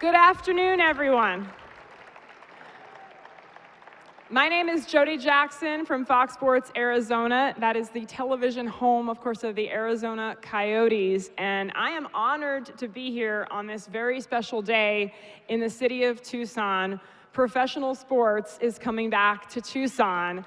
Good afternoon, everyone. My name is Jody Jackson from Fox Sports Arizona. That is the television home, of course, of the Arizona Coyotes. And I am honored to be here on this very special day in the city of Tucson. Professional sports is coming back to Tucson.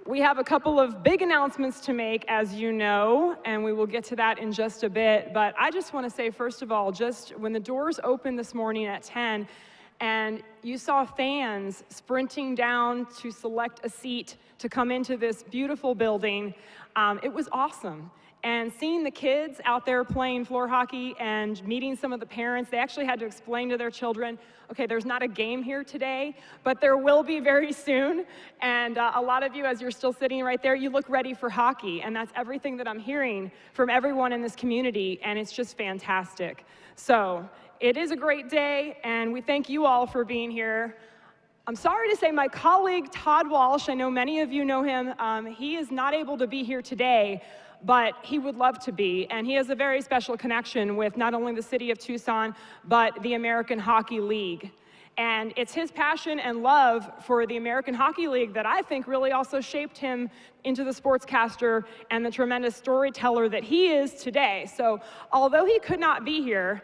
We have a couple of big announcements to make, as you know, and we will get to that in just a bit. But I just want to say, first of all, just when the doors opened this morning at 10, and you saw fans sprinting down to select a seat to come into this beautiful building, it was awesome. And seeing the kids out there playing floor hockey and meeting some of the parents, they actually had to explain to their children, okay, there's not a game here today, but there will be very soon. And a lot of you, as you're still sitting right there, you look ready for hockey. And that's everything that I'm hearing from everyone in this community, and it's just fantastic. So it is a great day, and we thank you all for being here. I'm sorry to say my colleague, Todd Walsh, I know many of you know him, he is not able to be here today, but he would love to be, and he has a very special connection with not only the city of Tucson, but the American Hockey League. And it's his passion and love for the American Hockey League that I think really also shaped him into the sportscaster and the tremendous storyteller that he is today. So although he could not be here,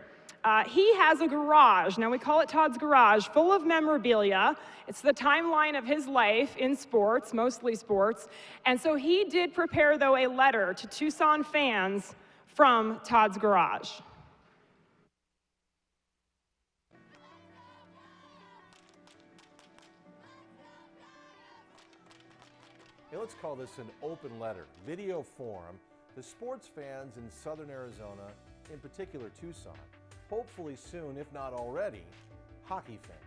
he has a garage, now we call it Todd's Garage, full of memorabilia. It's the timeline of his life in sports, mostly sports. And so he did prepare, though, a letter to Tucson fans from Todd's Garage. Hey, let's call this an open letter, video form, to sports fans in southern Arizona, in particular Tucson. Hopefully soon, if not already, hockey fans.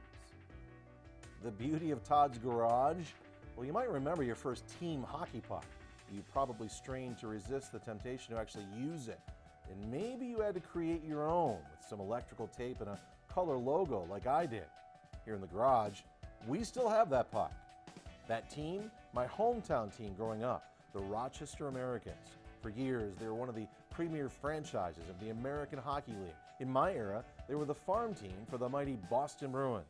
The beauty of Todd's Garage? Well, you might remember your first team hockey puck. You probably strained to resist the temptation to actually use it. And maybe you had to create your own with some electrical tape and a color logo like I did. Here in the garage, we still have that puck. That team, my hometown team growing up, the Rochester Americans. For years, they were one of the premier franchises of the American Hockey League. In my era, they were the farm team for the mighty Boston Bruins.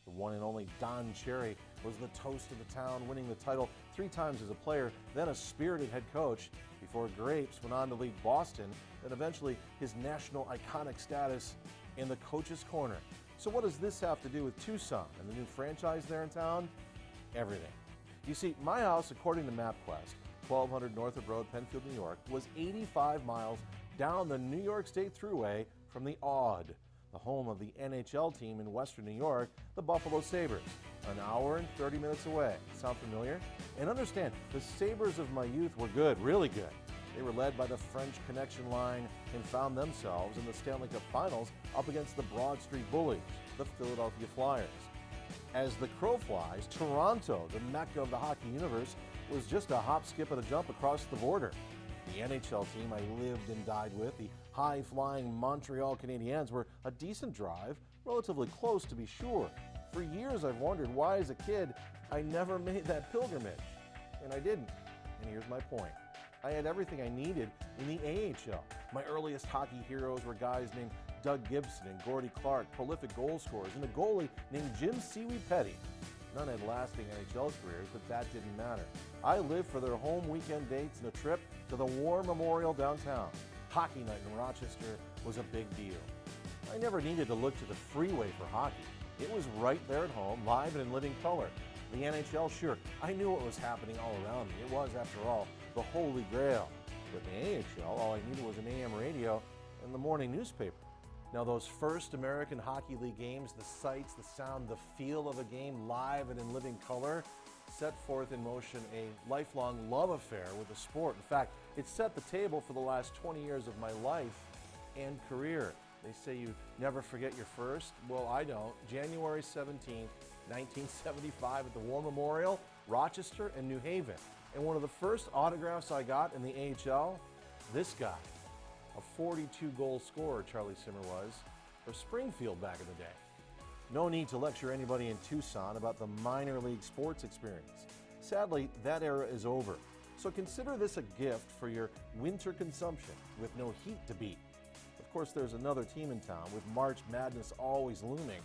The one and only Don Cherry was the toast of the town, winning the title 3 times as a player, then a spirited head coach, before Grapes went on to lead Boston, and eventually his national iconic status in the coach's corner. So what does this have to do with Tucson and the new franchise there in town? Everything. You see, my house, according to MapQuest, 1200 Northrop Road, Penfield, New York, was 85 miles down the New York State Thruway from the Aud, the home of the NHL team in Western New York, the Buffalo Sabres, an hour and 30 minutes away. Sound familiar? And understand, the Sabres of my youth were good, really good. They were led by the French Connection line and found themselves in the Stanley Cup Finals up against the Broad Street Bullies, the Philadelphia Flyers. As the crow flies, Toronto, the mecca of the hockey universe, was just a hop, skip, and a jump across the border. The NHL team I lived and died with, the high-flying Montreal Canadiens, were a decent drive, relatively close to be sure. For years I've wondered why, as a kid, I never made that pilgrimage. And I didn't. And here's my point. I had everything I needed in the AHL. My earliest hockey heroes were guys named Doug Gibson and Gordie Clark, prolific goal scorers, and a goalie named Jim Seaweed Petty. None had lasting NHL careers, but that didn't matter. I lived for their home weekend dates and a trip to the War Memorial downtown. Hockey night in Rochester was a big deal. I never needed to look to the freeway for hockey. It was right there at home, live and in living color. The NHL, sure, I knew what was happening all around me. It was, after all, the holy grail. With the AHL, all I needed was an AM radio and the morning newspaper. Now, those first American Hockey League games, the sights, the sound, the feel of a game live and in living color, set forth in motion a lifelong love affair with the sport. In fact, it set the table for the last 20 years of my life and career. They say you never forget your first. Well, I don't. January 17th, 1975 at the War Memorial, Rochester and New Haven. And one of the first autographs I got in the AHL, this guy. A 42-goal scorer, Charlie Simmer was, for Springfield back in the day. No need to lecture anybody in Tucson about the minor league sports experience. Sadly, that era is over. So consider this a gift for your winter consumption with no heat to beat. Of course, there's another team in town with March Madness always looming.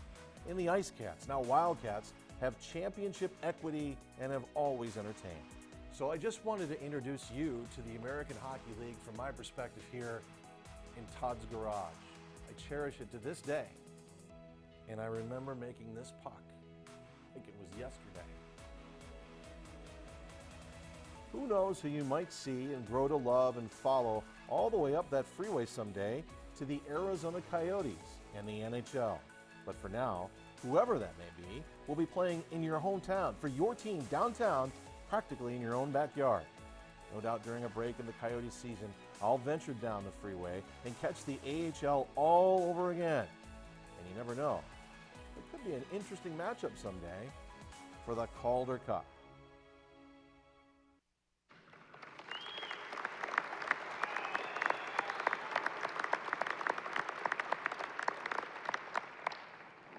In the Ice Cats, now Wildcats, have championship equity and have always entertained. So I just wanted to introduce you to the American Hockey League from my perspective here in Todd's garage. I cherish it to this day. And I remember making this puck. I think it was yesterday. Who knows who you might see and grow to love and follow all the way up that freeway someday to the Arizona Coyotes and the NHL. But for now, whoever that may be, will be playing in your hometown for your team downtown, practically in your own backyard. No doubt during a break in the Coyotes season, I'll venture down the freeway and catch the AHL all over again. And you never know, it could be an interesting matchup someday for the Calder Cup.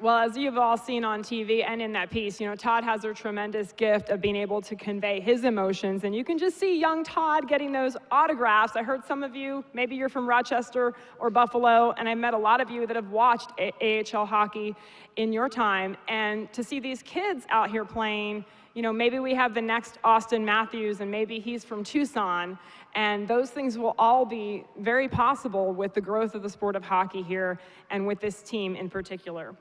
Well, as you've all seen on TV and in that piece, Todd has a tremendous gift of being able to convey his emotions, and you can just see young Todd getting those autographs. I heard some of you, maybe you're from Rochester or Buffalo, and I met a lot of you that have watched AHL hockey in your time, and to see these kids out here playing, maybe we have the next Austin Matthews, and maybe he's from Tucson, and those things will all be very possible with the growth of the sport of hockey here and with this team in particular.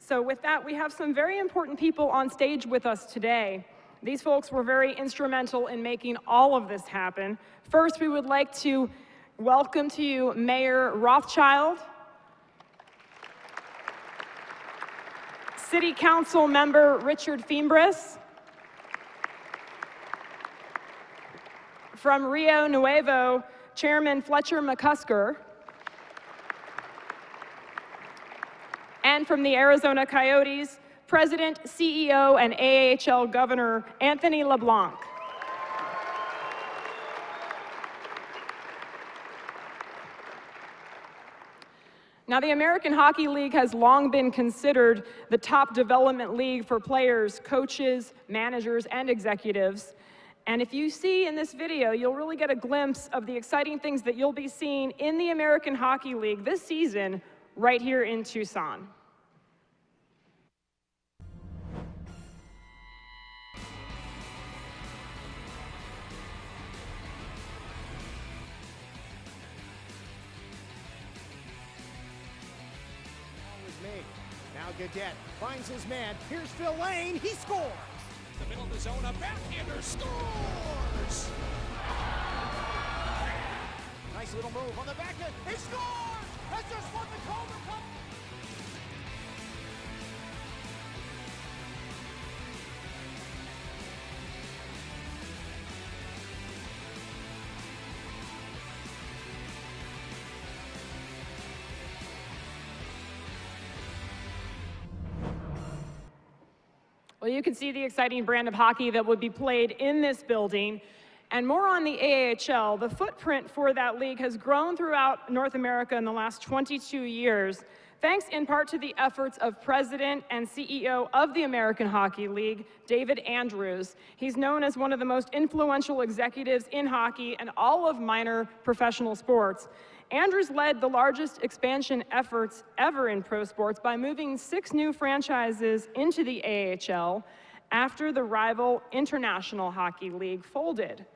So with that, we have some very important people on stage with us today. These folks were very instrumental in making all of this happen. First, we would like to welcome to you Mayor Rothschild, City Council Member Richard Fimbres, from Rio Nuevo, Chairman Fletcher McCusker, and from the Arizona Coyotes, President, CEO, and AHL Governor Anthony LeBlanc. Now, the American Hockey League has long been considered the top development league for players, coaches, managers, and executives. And if you see in this video, you'll really get a glimpse of the exciting things that you'll be seeing in the American Hockey League this season right here in Tucson. Now Gaudette finds his man. Here's Phil Lane. He scores. The middle of the zone, a backhander scores! Nice little move on the backhand. He scores! That's just won the Calder Cup. Well, you can see the exciting brand of hockey that would be played in this building. And more on the AHL, the footprint for that league has grown throughout North America in the last 22 years, thanks in part to the efforts of President and CEO of the American Hockey League, David Andrews. He's known as one of the most influential executives in hockey and all of minor professional sports. Andrews led the largest expansion efforts ever in pro sports by moving 6 new franchises into the AHL after the rival International Hockey League folded.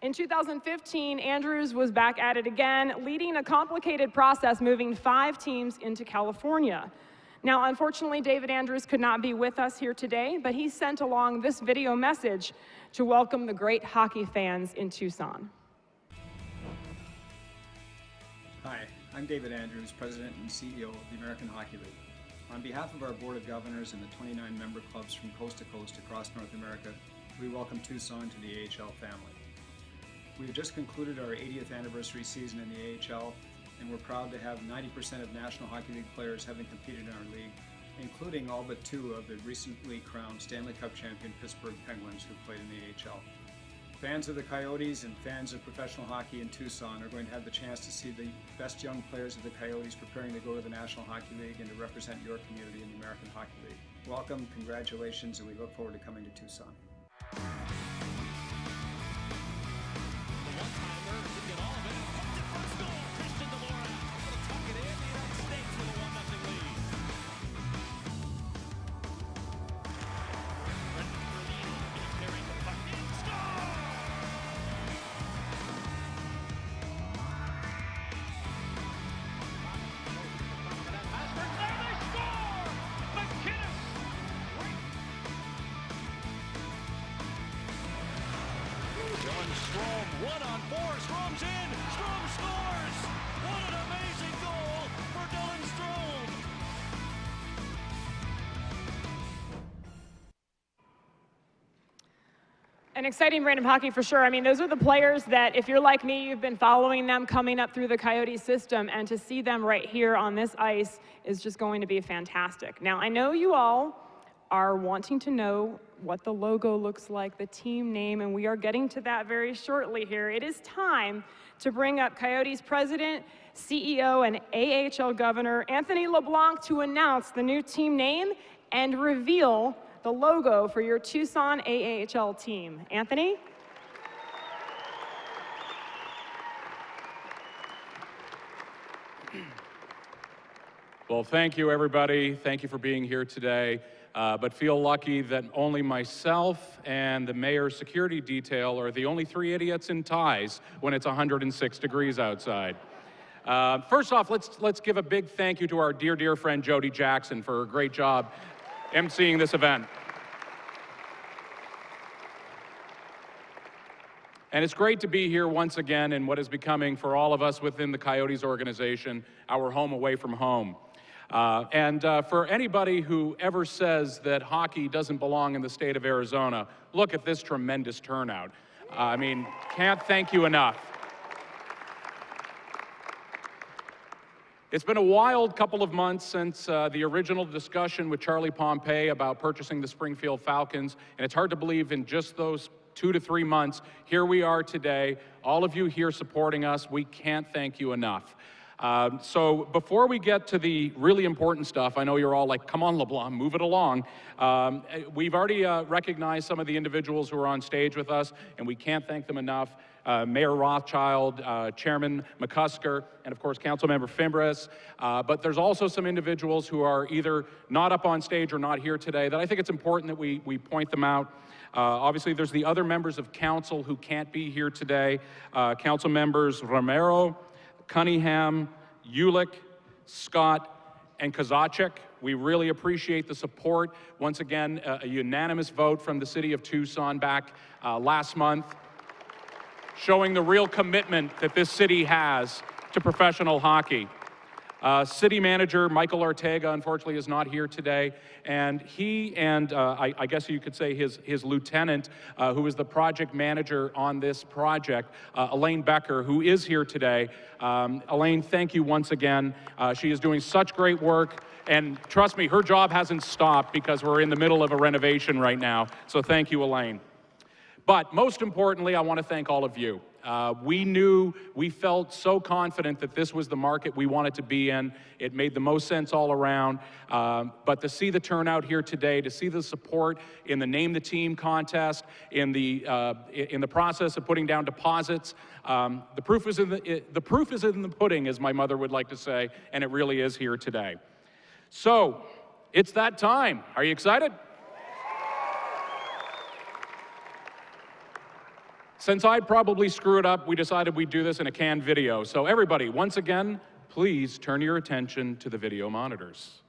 In 2015, Andrews was back at it again, leading a complicated process moving 5 teams into California. Now, unfortunately, David Andrews could not be with us here today, but he sent along this video message to welcome the great hockey fans in Tucson. Hi, I'm David Andrews, President and CEO of the American Hockey League. On behalf of our Board of Governors and the 29 member clubs from coast to coast across North America, we welcome Tucson to the AHL family. We have just concluded our 80th anniversary season in the AHL, and we're proud to have 90% of National Hockey League players having competed in our league, including all but 2 of the recently crowned Stanley Cup champion Pittsburgh Penguins who played in the AHL. Fans of the Coyotes and fans of professional hockey in Tucson are going to have the chance to see the best young players of the Coyotes preparing to go to the National Hockey League and to represent your community in the American Hockey League. Welcome, congratulations, and we look forward to coming to Tucson. An exciting brand of hockey for sure. I mean, those are the players that, if you're like me, you've been following them coming up through the Coyote system, and to see them right here on this ice is just going to be fantastic. Now, I know you all are wanting to know what the logo looks like, the team name, and we are getting to that very shortly here. It is time to bring up Coyotes president, CEO, and AHL governor Anthony LeBlanc to announce the new team name and reveal the logo for your Tucson AHL team. Anthony? Well, thank you, everybody. Thank you for being here today. But feel lucky that only myself and the mayor's security detail are the only three idiots in ties when it's 106 degrees outside. First off, let's give a big thank you to our dear friend Jody Jackson for her great job emceeing this event. And it's great to be here once again in what is becoming, for all of us within the Coyotes organization, our home away from home. For anybody who ever says that hockey doesn't belong in the state of Arizona, look at this tremendous turnout. I mean, can't thank you enough. It's been a wild couple of months since the original discussion with Charlie Pompey about purchasing the Springfield Falcons, and it's hard to believe in just those 2 to 3 months, here we are today, all of you here supporting us. We can't thank you enough. So before we get to the really important stuff, I know you're all like, come on, LeBlanc, move it along. We've already recognized some of the individuals who are on stage with us, and we can't thank them enough. Mayor Rothschild, Chairman McCusker, and of course, Councilmember Fimbres. But there's also some individuals who are either not up on stage or not here today that I think it's important that we point them out. Obviously, there's the other members of council who can't be here today. Council members Romero, Cunningham, Ulick, Scott, and Kozacek. We really appreciate the support. Once again, a unanimous vote from the city of Tucson back last month, showing the real commitment that this city has to professional hockey. City manager Michael Ortega, unfortunately, is not here today, and he and I guess you could say his lieutenant, who is the project manager on this project, Elaine Becker, who is here today. Elaine, thank you once again. She is doing such great work, and trust me, her job hasn't stopped because we're in the middle of a renovation right now, so thank you, Elaine. But most importantly, I want to thank all of you. We felt so confident that this was the market we wanted to be in. It made the most sense all around. But to see the turnout here today, to see the support in the Name the Team contest, in the process of putting down deposits, the proof is in the pudding, as my mother would like to say, and it really is here today. So, it's that time. Are you excited? Since I'd probably screw it up, we decided we'd do this in a canned video. So everybody, once again, please turn your attention to the video monitors.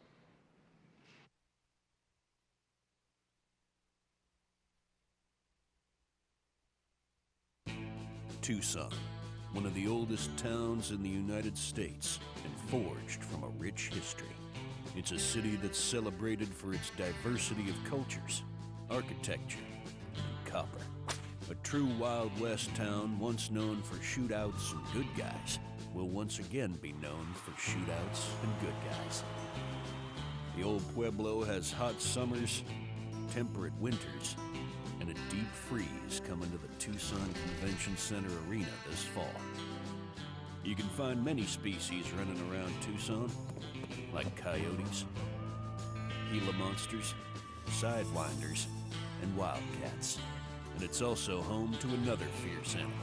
Tucson, one of the oldest towns in the United States and forged from a rich history. It's a city that's celebrated for its diversity of cultures, architecture, and copper. A true Wild West town once known for shootouts and good guys will once again be known for shootouts and good guys. The old Pueblo has hot summers, temperate winters, and a deep freeze coming to the Tucson Convention Center Arena this fall. You can find many species running around Tucson, like coyotes, Gila monsters, sidewinders, and wildcats. And it's also home to another fierce animal.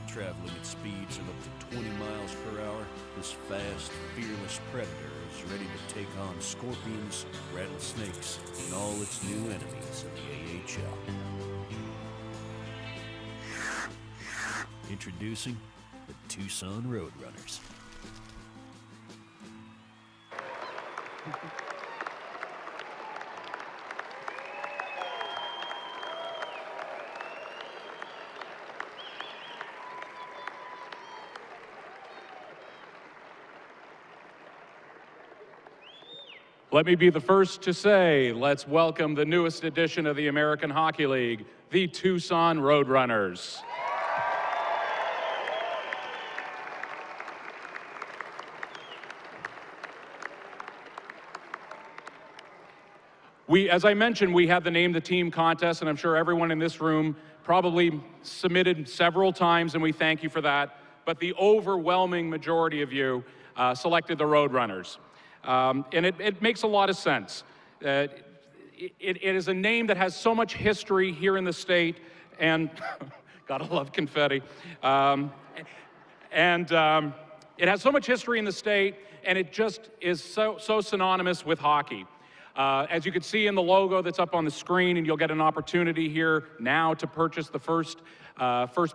Traveling at speeds of up to 20 miles per hour, this fast, fearless predator is ready to take on scorpions, rattlesnakes, and all its new enemies in the AHL. Introducing the Tucson Roadrunners. Let me be the first to say, let's welcome the newest edition of the American Hockey League, the Tucson Roadrunners. As I mentioned, we had the Name the Team contest, and I'm sure everyone in this room probably submitted several times, and we thank you for that. But the overwhelming majority of you selected the Roadrunners. And it makes a lot of sense. It is a name that has so much history here in the state, and gotta love confetti. It has so much history in the state, and it just is so synonymous with hockey. As you can see in the logo that's up on the screen, and you'll get an opportunity here now to purchase the first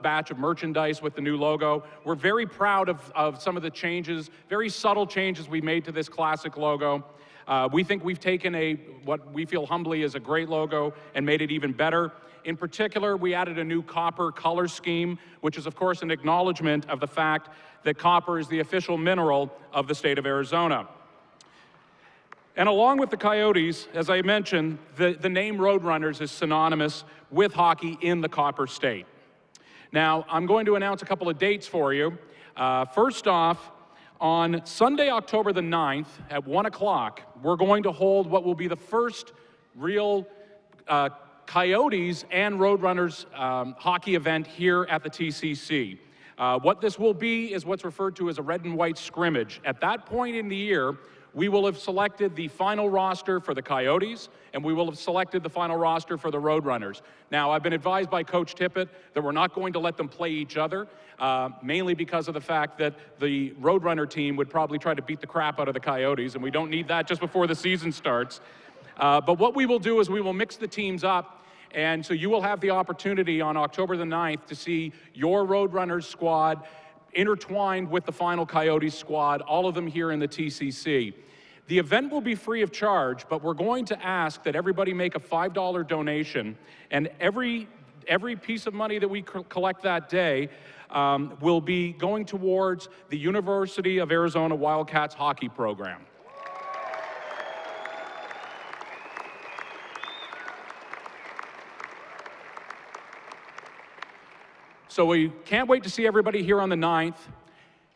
batch of merchandise with the new logo. We're very proud of some of the changes, very subtle changes we made to this classic logo. We think we've taken what we feel humbly is a great logo and made it even better. In particular, we added a new copper color scheme, which is of course an acknowledgement of the fact that copper is the official mineral of the state of Arizona. And along with the Coyotes, as I mentioned, the name Roadrunners is synonymous with hockey in the Copper State. Now, I'm going to announce a couple of dates for you. First off, on Sunday, October the 9th at 1 o'clock, we're going to hold what will be the first real Coyotes and Roadrunners hockey event here at the TCC. What this will be is what's referred to as a red and white scrimmage. At that point in the year, we will have selected the final roster for the Coyotes, and we will have selected the final roster for the Roadrunners. Now, I've been advised by Coach Tippett that we're not going to let them play each other, mainly because of the fact that the Roadrunner team would probably try to beat the crap out of the Coyotes, and we don't need that just before the season starts. But what we will do is we will mix the teams up, and so you will have the opportunity on October the 9th to see your Roadrunners squad intertwined with the final Coyotes squad, all of them here in the TCC. The event will be free of charge, but we're going to ask that everybody make a $5 donation, and every piece of money that we collect that day will be going towards the University of Arizona Wildcats hockey program. So we can't wait to see everybody here on the 9th.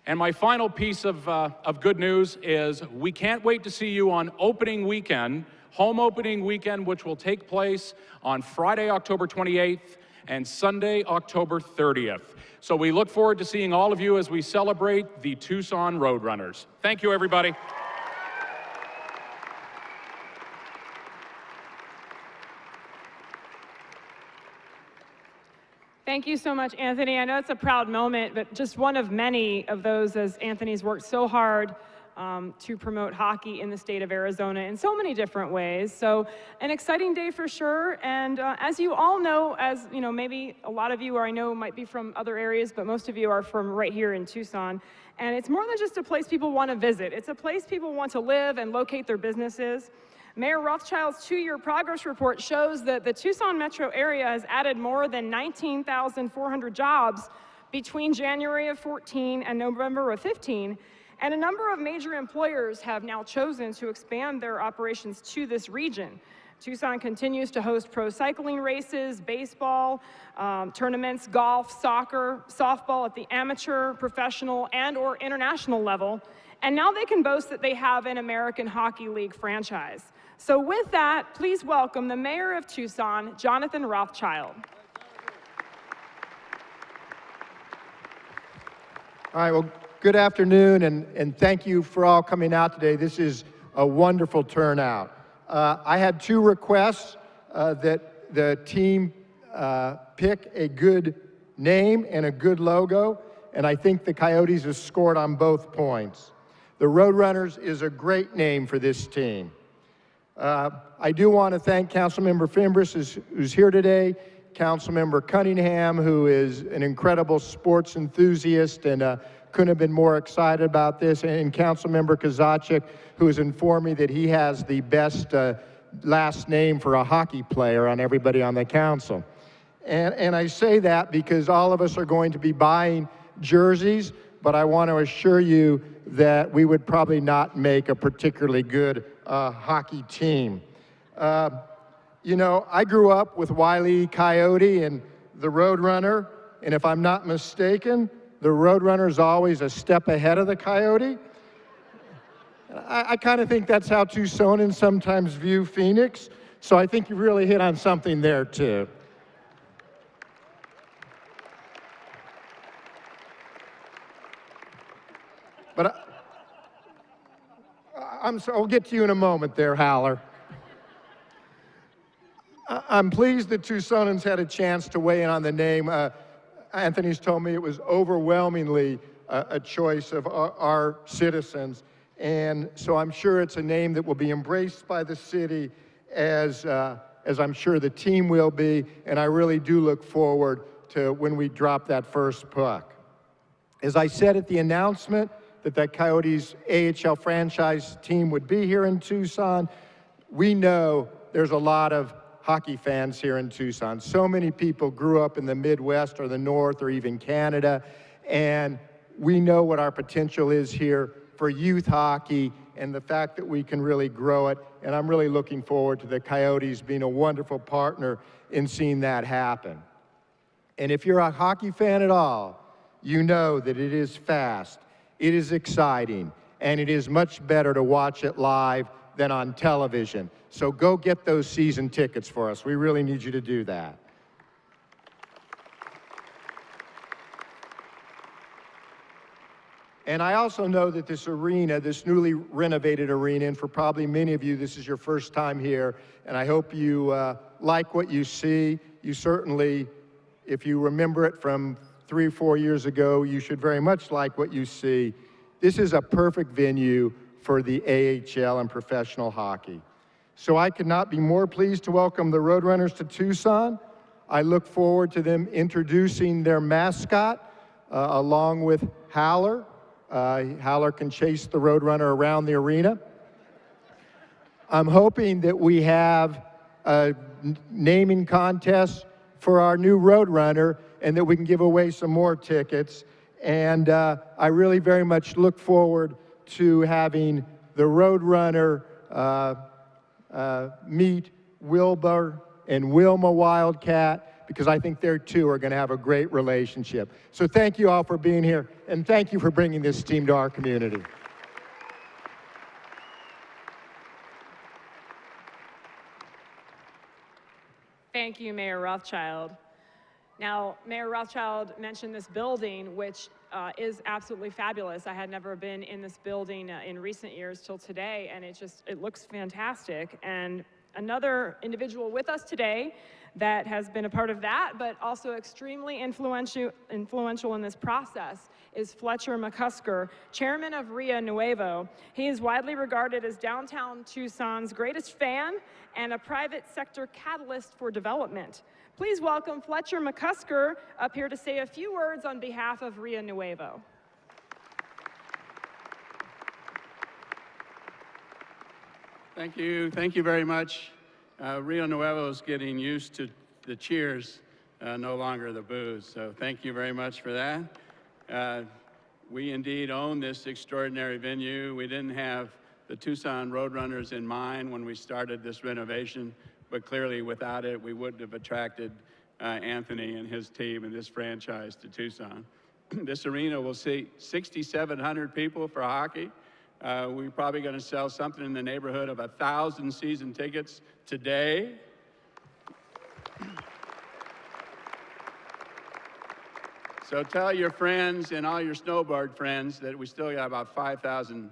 And my final piece of good news is we can't wait to see you on opening weekend, home opening weekend, which will take place on Friday, October 28th and Sunday, October 30th. So we look forward to seeing all of you as we celebrate the Tucson Roadrunners. Thank you, everybody. Thank you so much, Anthony. I know it's a proud moment, but just one of many of those as Anthony's worked so hard to promote hockey in the state of Arizona in so many different ways. So an exciting day for sure. And as you all know, as you know, maybe a lot of you, or I know might be from other areas, but most of you are from right here in Tucson. And it's more than just a place people want to visit. It's a place people want to live and locate their businesses. Mayor Rothschild's 2-year progress report shows that the Tucson metro area has added more than 19,400 jobs between January of 14 and November of 15. And a number of major employers have now chosen to expand their operations to this region. Tucson continues to host pro cycling races, baseball, tournaments, golf, soccer, softball at the amateur, professional, and/or international level. And now they can boast that they have an American Hockey League franchise. So with that, please welcome the mayor of Tucson, Jonathan Rothschild. All right, well, good afternoon, and thank you for all coming out today. This is a wonderful turnout. I had 2 requests that the team pick a good name and a good logo, and I think the Coyotes have scored on both points. The Roadrunners is a great name for this team. I do want to thank Councilmember Fimbres, who's here today, Councilmember Cunningham, who is an incredible sports enthusiast and couldn't have been more excited about this, and Councilmember Kozaczek, who has informed me that he has the best last name for a hockey player on everybody on the council. And I say that because all of us are going to be buying jerseys, but I want to assure you that we would probably not make a particularly good hockey team. You know, I grew up with Wile E. Coyote and the Roadrunner, and if I'm not mistaken, the Roadrunner is always a step ahead of the Coyote. I kind of think that's how Tucsonans sometimes view Phoenix, so I think you really hit on something there too. But I'll get to you in a moment there, Haller. I'm pleased that Tucsonans had a chance to weigh in on the name. Anthony's told me it was overwhelmingly a choice of our citizens. And so I'm sure it's a name that will be embraced by the city as I'm sure the team will be. And I really do look forward to when we drop that first puck. As I said at the announcement that Coyotes AHL franchise team would be here in Tucson, we know there's a lot of hockey fans here in Tucson. So many people grew up in the Midwest or the North or even Canada, and we know what our potential is here for youth hockey and the fact that we can really grow it, and I'm really looking forward to the Coyotes being a wonderful partner in seeing that happen. And if you're a hockey fan at all, you know that it is fast, it is exciting, and it is much better to watch it live than on television. So go get those season tickets for us. We really need you to do that. And I also know that this arena, this newly renovated arena, and for probably many of you, this is your first time here, and I hope you like what you see. You certainly, if you remember it from 3 or 4 years ago, you should very much like what you see. This is a perfect venue for the AHL and professional hockey. So I could not be more pleased to welcome the Roadrunners to Tucson. I look forward to them introducing their mascot along with Haller. Haller can chase the Roadrunner around the arena. I'm hoping that we have a naming contest for our new Roadrunner and that we can give away some more tickets. And I really very much look forward to having the Roadrunner meet Wilbur and Wilma Wildcat, because I think they two are going to have a great relationship. So thank you all for being here, and thank you for bringing this team to our community. Thank you, Mayor Rothschild. Now, Mayor Rothschild mentioned this building, which is absolutely fabulous. I had never been in this building in recent years till today, and it looks fantastic. And another individual with us today that has been a part of that, but also extremely influential in this process, is Fletcher McCusker, chairman of Rio Nuevo. He is widely regarded as downtown Tucson's greatest fan and a private sector catalyst for development. Please welcome Fletcher McCusker up here to say a few words on behalf of Rio Nuevo. Thank you very much. Rio Nuevo is getting used to the cheers, no longer the boos, so thank you very much for that. We indeed own this extraordinary venue. We didn't have the Tucson Roadrunners in mind when we started this renovation, but clearly without it, we wouldn't have attracted Anthony and his team and this franchise to Tucson. This arena will seat 6,700 people for hockey. We're probably going to sell something in the neighborhood of 1,000 season tickets today. So tell your friends and all your snowboard friends that we still got about 5,000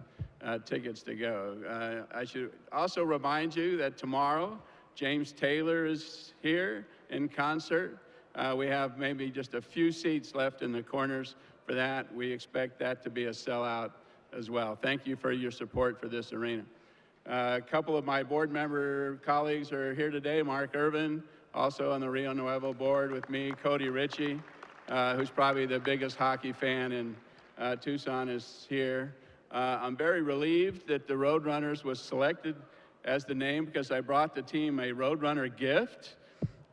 tickets to go. I should also remind you that tomorrow, James Taylor is here in concert. We have maybe just a few seats left in the corners for that. We expect that to be a sellout as well. Thank you for your support for this arena. A couple of my board member colleagues are here today. Mark Irvin, also on the Rio Nuevo board with me. Cody Ritchie, who's probably the biggest hockey fan in Tucson, is here. I'm very relieved that the Roadrunners was selected as the name because I brought the team a Roadrunner gift,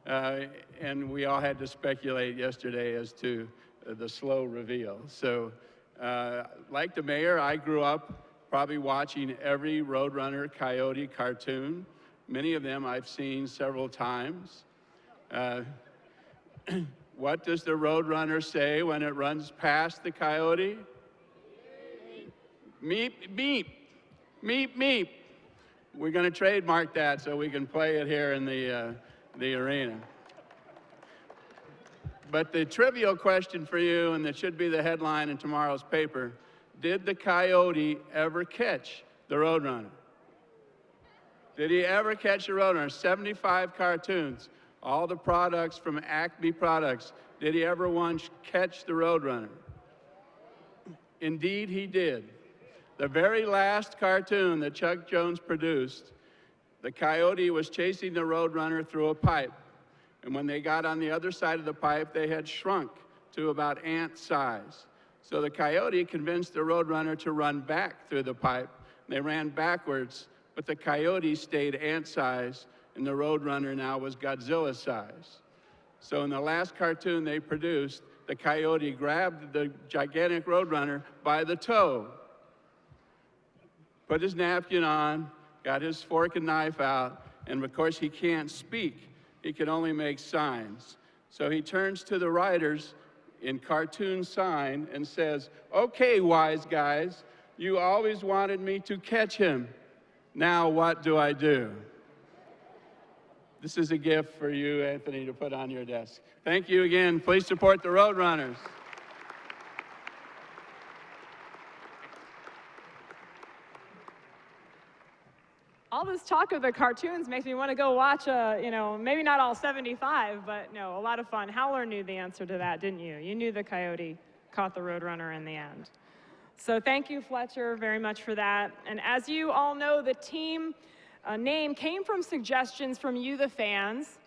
and we all had to speculate yesterday as to the slow reveal. So Like the mayor, I grew up probably watching every Roadrunner Coyote cartoon. Many of them I've seen several times. What does the Roadrunner say when it runs past the coyote? Meep, meep, meep, meep. We're going to trademark that so we can play it here in the arena. But the trivial question for you, and that should be the headline in tomorrow's paper, did the coyote ever catch the Roadrunner? Did he ever catch a Roadrunner? 75 cartoons, all the products from Acme Products. Did he ever once catch the Roadrunner? Indeed, he did. The very last cartoon that Chuck Jones produced, the coyote was chasing the Roadrunner through a pipe. And when they got on the other side of the pipe, they had shrunk to about ant size. So the coyote convinced the Roadrunner to run back through the pipe. They ran backwards, but the coyote stayed ant size, and the Roadrunner now was Godzilla size. So in the last cartoon they produced, the coyote grabbed the gigantic Roadrunner by the toe, put his napkin on, got his fork and knife out, and of course he can't speak. He can only make signs. So he turns to the writers in cartoon sign and says, "Okay, wise guys, you always wanted me to catch him. Now what do I do?" This is a gift for you, Anthony, to put on your desk. Thank you again. Please support the Roadrunners. All this talk of the cartoons makes me want to go watch, maybe not all 75, but no, a lot of fun. Howler knew the answer to that, didn't you? You knew the coyote caught the Roadrunner in the end. So thank you, Fletcher, very much for that. And as you all know, the team name came from suggestions from you, the fans.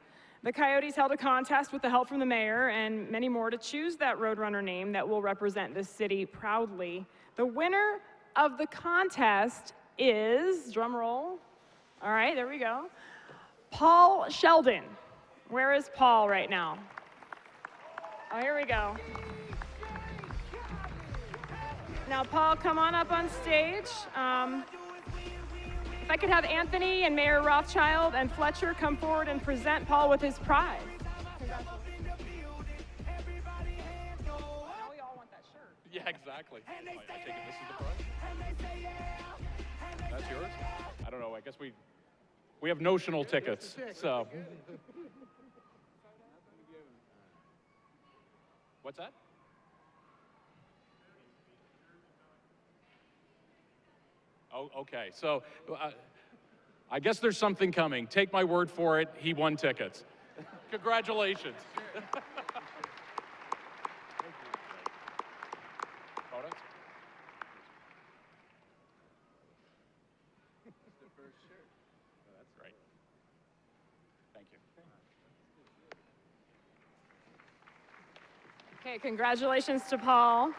The Coyotes held a contest with the help from the mayor and many more to choose that Roadrunner name that will represent this city proudly. The winner of the contest is, drum roll, all right, there we go, Paul Sheldon. Where is Paul right now? Oh, here we go. Now, Paul, come on up on stage. If I could have Anthony and Mayor Rothschild and Fletcher come forward and present Paul with his prize. Now we all want that shirt. Yeah, exactly. I take it this is the prize? That's yours? I don't know. I guess we have notional tickets, so. What's that? Oh, okay. So I guess there's something coming. Take my word for it. He won tickets. Congratulations. Photos? The first shirt. Oh, that's great. Thank you. Okay, congratulations to Paul.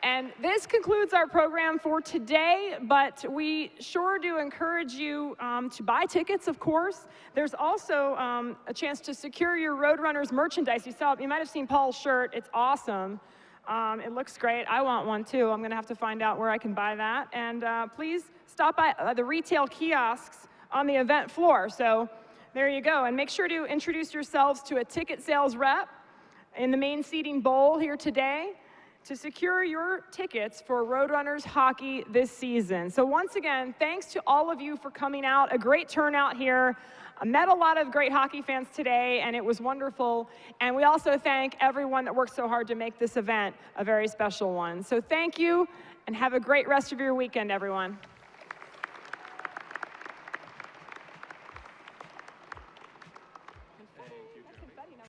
And this concludes our program for today, but we sure do encourage you to buy tickets, of course. There's also a chance to secure your Roadrunners merchandise. You might have seen Paul's shirt. It's awesome. It looks great. I want one too. I'm going to have to find out where I can buy that. And please stop by the retail kiosks on the event floor. So there you go. And make sure to introduce yourselves to a ticket sales rep in the main seating bowl here today to secure your tickets for Roadrunners hockey this season. So once again, thanks to all of you for coming out. A great turnout here. I met a lot of great hockey fans today, and it was wonderful. And we also thank everyone that worked so hard to make this event a very special one. So thank you, and have a great rest of your weekend, everyone.